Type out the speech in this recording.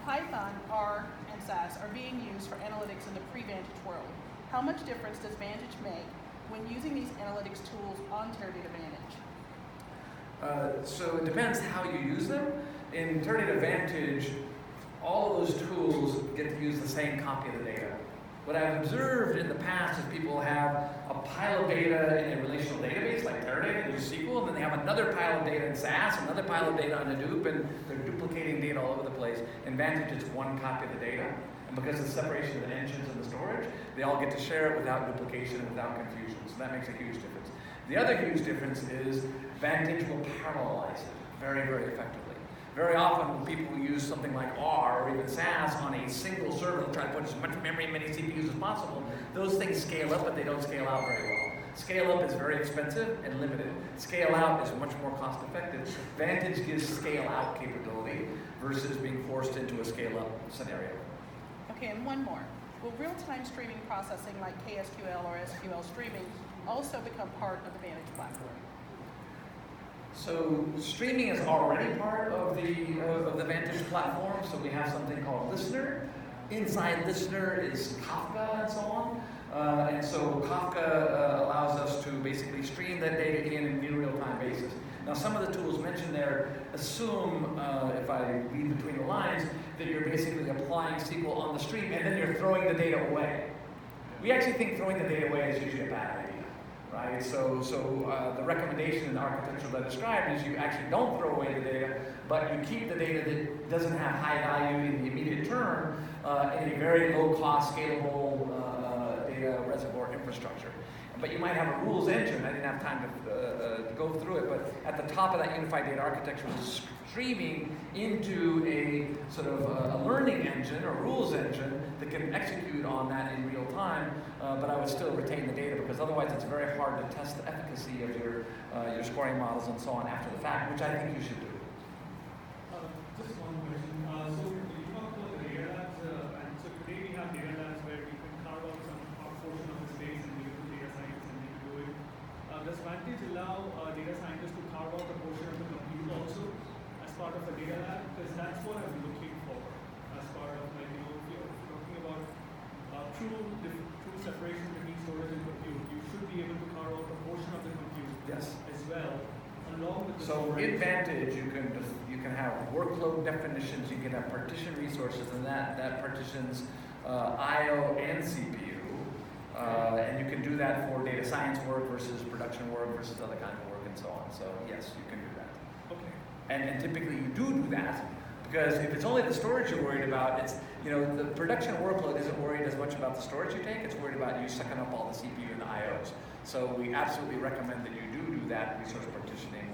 Python, R, and SAS are being used for analytics in the pre-Vantage world. How much difference does Vantage make when using these analytics tools on Teradata Vantage? So it depends how you use them. In Teradata Vantage, all of those tools get to use the same copy of the data. What I've observed in the past is people have a pile of data in a relational database like Teradata and use SQL, and then they have another pile of data in SAS, another pile of data on Hadoop, and they're duplicating data all over the place. In Vantage, it's one copy of the data, and because of the separation of the engines and the storage, they all get to share it without duplication and without confusion, so that makes a huge difference. The other huge difference is Vantage will parallelize it very, very effectively. Very often when people use something like R or even SAS on a single server to try to put as much memory and many CPUs as possible, those things scale up, but they don't scale out very well. Scale up is very expensive and limited. Scale out is much more cost effective. Vantage gives scale out capability versus being forced into a scale up scenario. Okay, and one more. Will real-time streaming processing like KSQL or SQL streaming also become part of the Vantage platform? So streaming is already part of the Vantage platform. So we have something called Listener. Inside Listener is Kafka and so on. And so Kafka allows us to basically stream that data in a real-time basis. Now some of the tools mentioned there assume, if I read between the lines, that you're basically applying SQL on the stream and then you're throwing the data away. We actually think throwing the data away is usually a bad idea. Right? So the recommendation in the architecture that I described is you actually don't throw away the data, but you keep the data that doesn't have high value in the immediate term in a very low-cost, scalable data reservoir infrastructure. But you might have a rules engine. I didn't have time to go through it, but at the top of that unified data architecture is streaming into a sort of a learning engine or rules engine that can execute on that in real time, but I would still retain the data because otherwise it's very hard to test the efficacy of your scoring models and so on after the fact, which I think you should do. Just one question. So you talked about the data labs, and so today we have data labs where we can carve out some portion of the space and we do data science and we can do it. Does Vantage allow data scientists to carve out a portion of the compute also as part of a data lab? Because that's what I'm looking for as part of, like, if you're talking about true separation between storage and compute, you should be able to carve out a portion of the compute Yes. as well, along with the So in Vantage, you can have workload definitions, you can have partition resources, and that partitions I/O and CPU, and you can do that for data science work versus production work versus other kinds of work and so on. So yes, you can do that. Okay. And typically you do that because if it's only the storage you're worried about, it's the production workload isn't worried as much about the storage you take. It's worried about you sucking up all the CPU and the I/Os. So we absolutely recommend that you do that resource partitioning